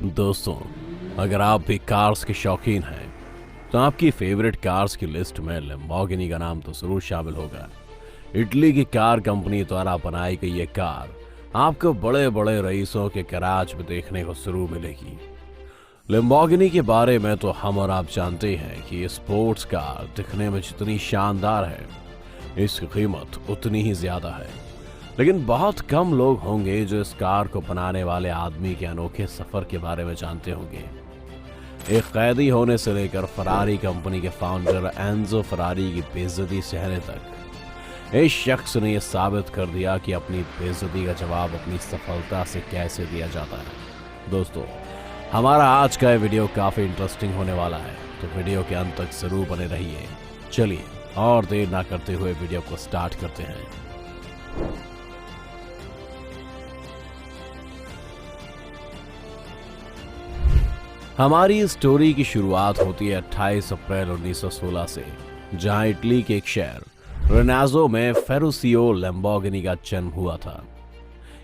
दोस्तों, अगर आप भी कार्स के शौकीन हैं तो आपकी फेवरेट कार्स की लिस्ट में लैम्बोर्गिनी का नाम तो जरूर शामिल होगा। इटली की कार कंपनी द्वारा बनाई गई ये कार आपको बड़े बड़े रईसों के गैराज में देखने को जरूर मिलेगी। लैम्बोर्गिनी के बारे में तो हम और आप जानते हैं कि ये स्पोर्ट्स कार दिखने में जितनी शानदार है, इसकी कीमत उतनी ही ज्यादा है। लेकिन बहुत कम लोग होंगे जो इस कार को बनाने वाले आदमी के अनोखे सफर के बारे में जानते होंगे। एक कैदी होने से लेकर फरारी कंपनी के फाउंडर एंजो फरारी की बेइज्जती सहने तक इस शख्स ने यह साबित कर दिया कि अपनी बेइज्जती का जवाब अपनी सफलता से कैसे दिया जाता है। दोस्तों, हमारा आज का ये वीडियो काफी इंटरेस्टिंग होने वाला है, तो वीडियो के अंत तक जरूर बने रहिए। चलिए और देर ना करते हुए वीडियो को स्टार्ट करते हैं। हमारी स्टोरी की शुरुआत होती है 28 अप्रैल 1916 से, जहां इटली के एक शहर रेनाजो में फेरुसियो लैम्बोर्गिनी का जन्म हुआ था।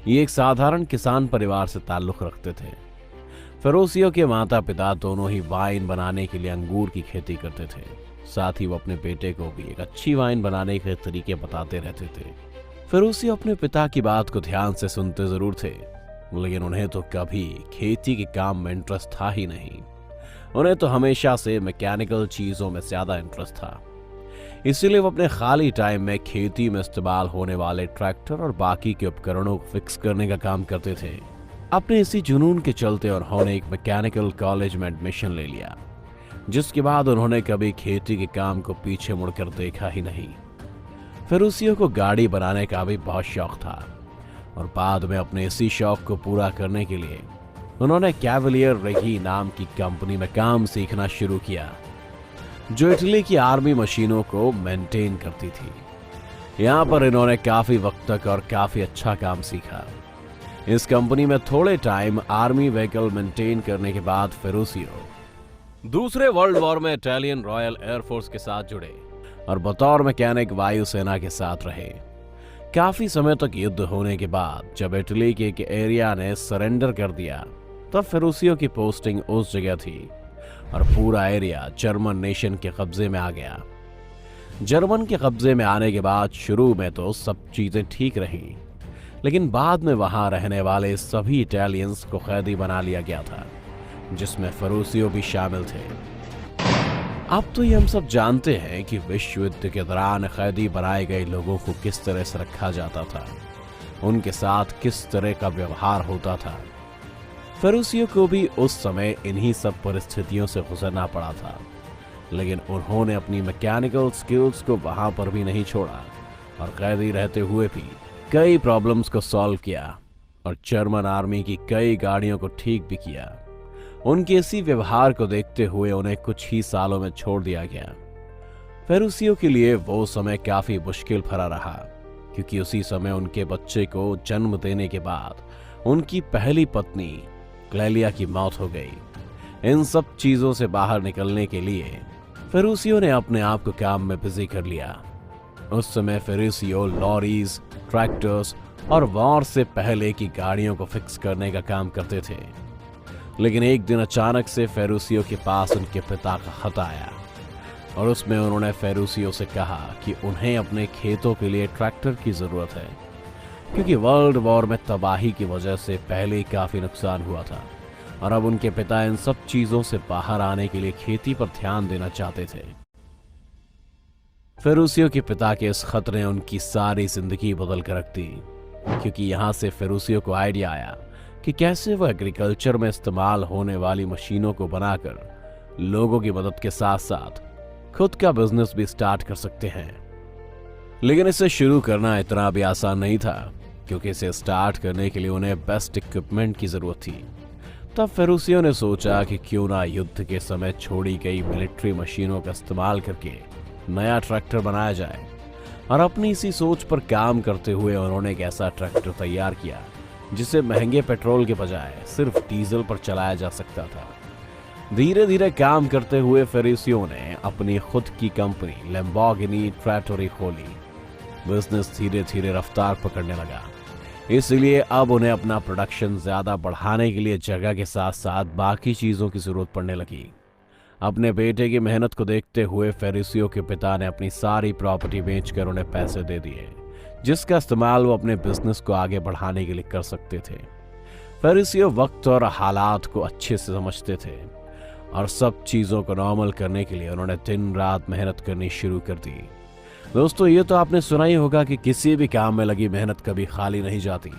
ये एक साधारण किसान परिवार से ताल्लुक रखते थे। फेरुसियो के माता पिता दोनों ही वाइन बनाने के लिए अंगूर की खेती करते थे। साथ ही वो अपने बेटे को भी एक अच्छी वाइन बनाने के तरीके बताते रहते थे। फेरुसियो अपने पिता की बात को ध्यान से सुनते जरूर थे, लेकिन उन्हें तो कभी खेती के काम में इंटरेस्ट था ही नहीं। उन्हें तो हमेशा से मैकेनिकल चीजों में ज्यादा इंटरेस्ट था। इसीलिए वो अपने खाली टाइम में खेती में इस्तेमाल होने वाले ट्रैक्टर और बाकी के उपकरणों को फिक्स करने का काम करते थे। अपने इसी जुनून के चलते उन्होंने एक मैकेनिकल कॉलेज में एडमिशन ले लिया, जिसके बाद उन्होंने कभी खेती के काम को पीछे मुड़कर देखा ही नहीं। फेरुसियो को गाड़ी बनाने का भी बहुत शौक था और बाद में अपने इसी शौक को पूरा करने के लिए उन्होंने कैवलियर रेगी नाम की कंपनी में काम सीखना शुरू किया, जो इटली की आर्मी मशीनों को मेंटेन करती थी। यहाँ पर इन्होंने काफी वक्त तक और काफी अच्छा काम सीखा। इस कंपनी में थोड़े टाइम आर्मी व्हीकल मेंटेन करने के बाद फेरुसियो दूसरे वर्ल्ड वॉर में इटालियन रॉयल एयरफोर्स के साथ जुड़े और बतौर मैकेनिक वायुसेना के साथ रहे। काफी समय तक युद्ध होने के बाद जब इटली के एक एरिया ने सरेंडर कर दिया, तब फेरुसियो की पोस्टिंग उस जगह थी और पूरा एरिया जर्मन नेशन के कब्जे में आ गया। जर्मन के कब्जे में आने के बाद शुरू में तो सब चीजें ठीक रहीं, लेकिन बाद में वहां रहने वाले सभी इटालियंस को कैदी बना लिया गया था, जिसमें फेरुसियो भी शामिल थे। अब तो ये हम सब जानते हैं कि विश्व युद्ध के दौरान कैदी बनाए गए लोगों को किस तरह से रखा जाता था, उनके साथ किस तरह का व्यवहार होता था। फेरुसियो को भी उस समय इन्हीं सब परिस्थितियों से गुजरना पड़ा था, लेकिन उन्होंने अपनी मैकेनिकल स्किल्स को वहां पर भी नहीं छोड़ा और कैदी रहते हुए भी कई प्रॉब्लम्स को सॉल्व किया और जर्मन आर्मी की कई गाड़ियों को ठीक भी किया। उनके इसी व्यवहार को देखते हुए उन्हें कुछ ही सालों में छोड़ दिया गया। फेरुसियो के लिए वो समय काफी मुश्किल भरा रहा, क्योंकि उसी समय उनके बच्चे को जन्म देने के बाद उनकी पहली पत्नी क्लेलिया की मौत हो गई। इन सब चीजों से बाहर निकलने के लिए फेरुसियो ने अपने आप को काम में बिजी कर लिया। उस समय फेरुसियो लॉरीज, ट्रैक्टर्स और वॉर से पहले की गाड़ियों को फिक्स करने का काम करते थे। लेकिन एक दिन अचानक से फेरुसियो के पास उनके पिता का खत आया और उसमें उन्होंने फेरुसियो से कहा कि उन्हें अपने खेतों के लिए ट्रैक्टर की जरूरत है, क्योंकि वर्ल्ड वॉर में तबाही की वजह से पहले ही काफी नुकसान हुआ था और अब उनके पिता इन सब चीजों से बाहर आने के लिए खेती पर ध्यान देना चाहते थे। फेरुसियो के पिता के इस खत ने उनकी सारी जिंदगी बदल कर रख दी, क्योंकि यहां से फेरुसियो को आइडिया आया कि कैसे वह एग्रीकल्चर में इस्तेमाल होने वाली मशीनों को बनाकर लोगों की मदद के साथ साथ खुद का बिजनेस भी स्टार्ट कर सकते हैं। लेकिन इसे शुरू करना इतना भी आसान नहीं था, क्योंकि इसे स्टार्ट करने के लिए उन्हें बेस्ट इक्विपमेंट की जरूरत थी। तब फेरुसियो ने सोचा कि क्यों ना युद्ध के समय छोड़ी गई मिलिट्री मशीनों का इस्तेमाल करके नया ट्रैक्टर बनाया जाए, और अपनी इसी सोच पर काम करते हुए उन्होंने एक ऐसा ट्रैक्टर तैयार किया जिसे महंगे पेट्रोल के बजाय सिर्फ डीजल पर चलाया जा सकता था। धीरे धीरे काम करते हुए फेरुसियो ने अपनी खुद की कंपनी लैम्बोर्गिनी ट्रैटोरी खोली। बिजनेस धीरे धीरे रफ्तार पकड़ने लगा। इसलिए अब उन्हें अपना प्रोडक्शन ज्यादा बढ़ाने के लिए जगह के साथ साथ बाकी चीजों की जरूरत पड़ने लगी। अपने बेटे की मेहनत को देखते हुए फेरुसियो के पिता ने अपनी सारी प्रॉपर्टी बेचकर उन्हें पैसे दे दिए, जिसका इस्तेमाल वो अपने बिजनेस को आगे बढ़ाने के लिए कर सकते थे। फेरुसियो वक्त और हालात को अच्छे से समझते थे और सब चीजों को नॉर्मल करने के लिए उन्होंने दिन रात मेहनत करनी शुरू कर दी। दोस्तों, ये तो आपने सुना ही होगा कि किसी भी काम में लगी मेहनत कभी खाली नहीं जाती।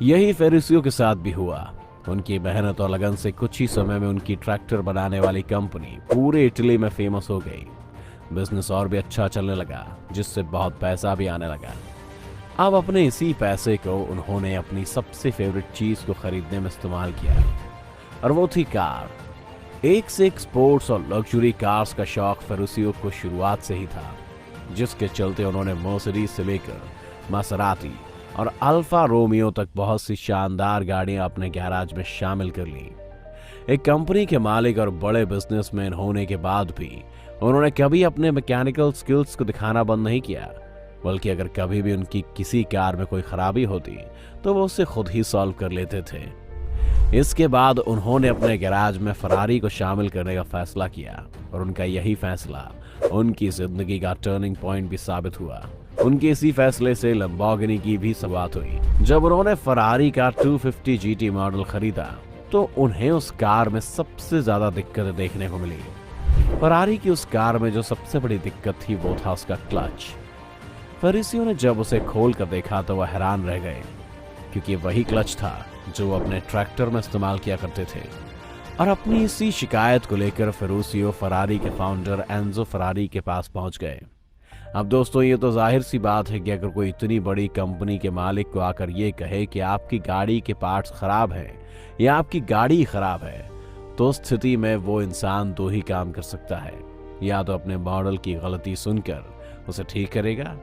यही फेरुसियो के साथ भी हुआ। उनकी मेहनत और लगन से कुछ ही समय में उनकी ट्रैक्टर बनाने वाली कंपनी पूरे इटली में फेमस हो गई। बिजनेस और भी अच्छा चलने लगा, जिससे बहुत पैसा भी आने लगा। अब अपने इसी पैसे को उन्होंने अपनी सबसे फेवरेट चीज को खरीदने में इस्तेमाल किया, और वो थी कार। एक से एक स्पोर्ट्स और लग्जरी कार्स का शौक फेरुसियो को शुरुआत से ही था, जिसके चलते उन्होंने मर्सिडीज से लेकर मासेराती और अल्फा रोमियो तक बहुत सी शानदार गाड़ियां अपने गैराज में शामिल कर ली। एक कंपनी के मालिक और बड़े बिजनेसमैन होने के बाद भी उन्होंने कभी अपने मैकेनिकल स्किल्स को दिखाना बंद नहीं किया, बल्कि अगर कभी भी उनकी किसी कार में कोई खराबी होती तो वो उसे खुद ही सॉल्व कर लेते थे। इसके बाद उन्होंने अपने गैराज में फरारी को शामिल करने का फैसला किया, और उनका यही फैसला उनकी जिंदगी का टर्निंग पॉइंट भी साबित हुआ। उनके इसी फैसले से लैम्बोर्गिनी की भी शुरुआत हुई। जब उन्होंने फरारी का 250 GT मॉडल खरीदा तो उन्हें उस कार में सबसे ज्यादा दिक्कतें देखने को मिली। फरारी की उस कार में जो सबसे बड़ी दिक्कत थी वो था उसका क्लच। फेरुसियो ने जब उसे खोल कर देखा तो वह हैरान रह गए, क्योंकि वही क्लच था जो वो अपने ट्रैक्टर में इस्तेमाल किया करते थे। और अपनी इसी शिकायत को लेकर फेरुसियो फरारी के फाउंडर एंजो फरारी के पास पहुंच गए। अब दोस्तों, ये तो जाहिर सी बात है कि अगर कोई इतनी बड़ी कंपनी के मालिक को आकर ये कहे कि आपकी गाड़ी के पार्ट्स खराब हैं या आपकी गाड़ी खराब है, तो उस स्थिति में वो इंसान दो ही काम कर सकता है। या तो अपने मॉडल की गलती सुनकर उसे ठीक करेगा,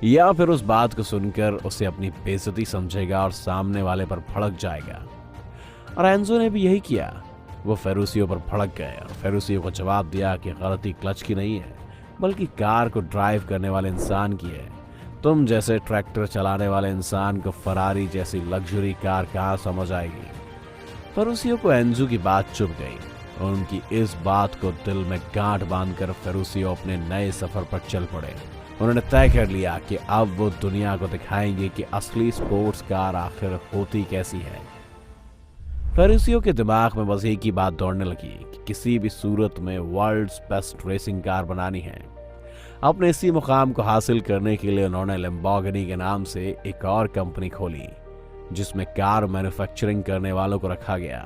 या फिर उस बात को सुनकर उसे अपनी बेइज्जती समझेगा और सामने वाले पर भड़क जाएगा। और एंजो ने भी यही किया। वो फेरुसियो पर भड़क गए और फेरुसियो को जवाब दिया कि गलती क्लच की नहीं है, बल्कि कार को ड्राइव करने वाले इंसान की है। तुम जैसे ट्रैक्टर चलाने वाले इंसान को फरारी जैसी लग्जरी कार कहाँ समझ आएगी। फेरुसियो को एंजो की बात चुभ गई और उनकी इस बात को दिल में गांठ बांधकर फेरुसियो अपने नए सफर पर चल पड़े। उन्होंने तय कर लिया कि अब वो दुनिया को दिखाएंगे कि असली स्पोर्ट्स कार आखिर होती कैसी है। फेरुसियो के दिमाग में बस एक ही बात दौड़ने लगी कि किसी भी सूरत में वर्ल्ड्स बेस्ट रेसिंग कार बनानी है। अपने इसी मुकाम को हासिल करने के लिए उन्होंने लैम्बोर्गिनी के नाम से एक और कंपनी खोली, जिसमें कार मैन्युफैक्चरिंग करने वालों को रखा गया,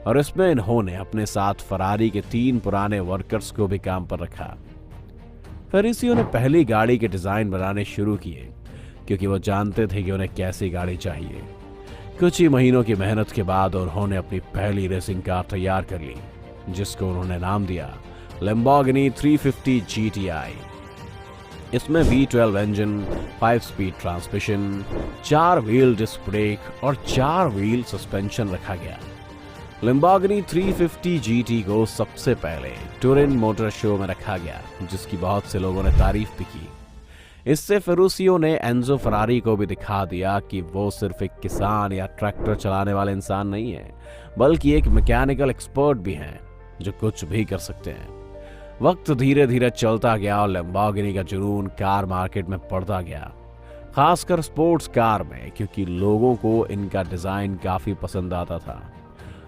और इसमें इन्होंने अपने साथ फरारी के 3 पुराने वर्कर्स को भी काम पर रखा। फेरुसियो ने पहली गाड़ी के डिजाइन बनाने शुरू किए, क्योंकि वो जानते थे कि उन्हें कैसी गाड़ी चाहिए। कुछ ही महीनों की मेहनत के बाद उन्होंने अपनी पहली रेसिंग कार तैयार कर ली, जिसको उन्होंने नाम दिया लैम्बोर्गिनी 350 GTI। इसमें V12 engine, 5 speed transmission, 4 wheel disc brake और 4 व्हील सस्पेंशन रखा गया। लैम्बोर्गिनी 350 GT को सबसे पहले टुरिन मोटर शो में रखा गया, जिसकी बहुत से लोगों ने तारीफ भी की। इससे फेरुसियो ने एंजो फरारी को भी दिखा दिया कि वो सिर्फ एक किसान या ट्रैक्टर चलाने वाले इंसान नहीं है, बल्कि एक मैकेनिकल एक्सपर्ट भी हैं जो कुछ भी कर सकते हैं। वक्त धीरे धीरे चलता गया और लैम्बोर्गिनी का जुनून कार मार्केट में बढ़ता गया, खासकर स्पोर्ट्स कार में, क्योंकि लोगों को इनका डिजाइन काफी पसंद आता था।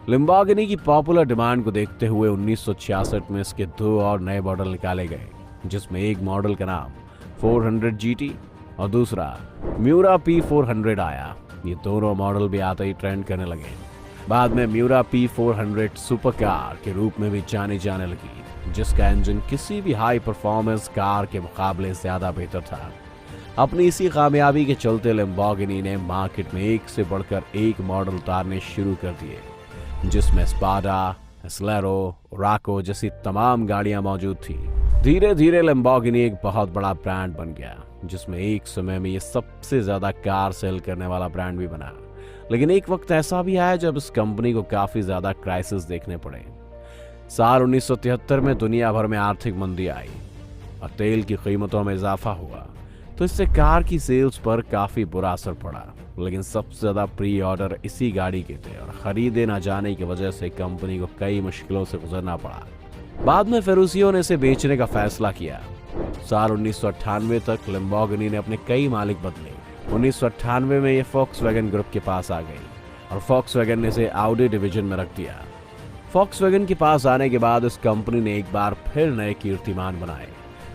लैम्बोर्गिनी की पॉपुलर डिमांड को देखते हुए 1966 में इसके 2 और नए मॉडल निकाले गए, जिसमें एक मॉडल का नाम 400 GT और दूसरा म्यूरा P400 आया। ये दोनों मॉडल भी आते ही ट्रेंड करने लगे। बाद में म्यूरा P400 सुपर कार के रूप में भी जानी जाने लगी, जिसका इंजन किसी भी हाई परफॉर्मेंस कार के मुकाबले ज्यादा बेहतर था। अपनी इसी कामयाबी के चलते लैम्बोर्गिनी ने मार्केट में एक से बढ़कर एक मॉडल उतारने शुरू कर दिए, जिसमें स्पाडा, एस्लेरो, राको जैसी तमाम गाड़ियां मौजूद थी। धीरे धीरे लैम्बोर्गिनी एक बहुत बड़ा ब्रांड बन गया, जिसमें एक समय में ये सबसे ज्यादा कार सेल करने वाला ब्रांड भी बना। लेकिन एक वक्त ऐसा भी आया जब इस कंपनी को काफी ज्यादा क्राइसिस देखने पड़े। साल 1973 में दुनिया भर में आर्थिक मंदी आई और तेल की कीमतों में इजाफा हुआ, तो इससे कार की सेल्स पर काफी बुरा असर पड़ा। लेकिन सबसे ज्यादा प्री ऑर्डर इसी गाड़ी के थे और खरीदे ना जाने की वजह से कंपनी को कई मुश्किलों से गुजरना पड़ा। बाद में फेरुसियो ने इसे बेचने का फैसला किया। साल 1998 तक लैम्बोर्गिनी ने अपने कई मालिक बदले। 1998 में ये फॉक्सवैगन ग्रुप के पास आ गई और फॉक्सवैगन ने इसे ऑडी डिवीजन में रख दिया। फॉक्सवैगन के पास आने के बाद इस कंपनी ने एक बार फिर नए कीर्तिमान बनाए।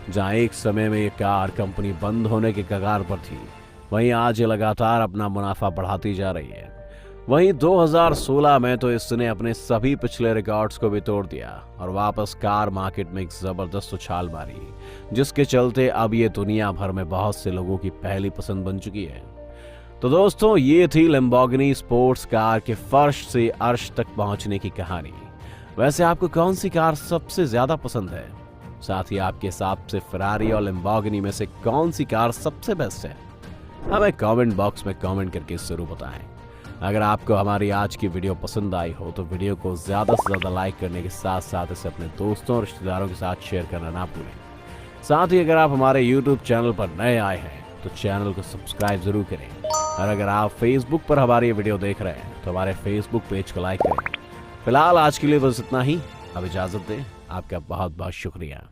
जहां एक समय में ये कार कंपनी बंद होने के कगार पर थी, वहीं आज ये लगातार अपना मुनाफा बढ़ाती जा रही है। वहीं 2016 में तो इसने अपने सभी पिछले रिकॉर्ड्स को भी तोड़ दिया और वापस कार मार्केट में एक जबरदस्त उछाल मारी, जिसके चलते अब ये दुनिया भर में बहुत से लोगों की पहली पसंद बन चुकी है। तो दोस्तों, ये थी लैम्बोर्गिनी स्पोर्ट्स कार के फर्श से अर्श तक पहुंचने की कहानी। वैसे आपको कौन सी कार सबसे ज्यादा पसंद है? साथ ही आपके हिसाब से फेरारी और लैम्बोर्गिनी में से कौन सी कार सबसे बेस्ट है? हमें कमेंट बॉक्स में कमेंट करके जरूर बताएं। अगर आपको हमारी आज की वीडियो पसंद आई हो तो वीडियो को ज्यादा से ज्यादा लाइक करने के साथ साथ इसे अपने दोस्तों और रिश्तेदारों के साथ शेयर करना ना भूलें। साथ ही अगर आप हमारे YouTube चैनल पर नए आए हैं तो चैनल को सब्सक्राइब जरूर करें और अगर आप Facebook पर हमारी वीडियो देख रहे हैं तो हमारे Facebook पेज को लाइक करें। फिलहाल आज के लिए बस इतना ही। अब इजाजत दें। आपका बहुत बहुत शुक्रिया।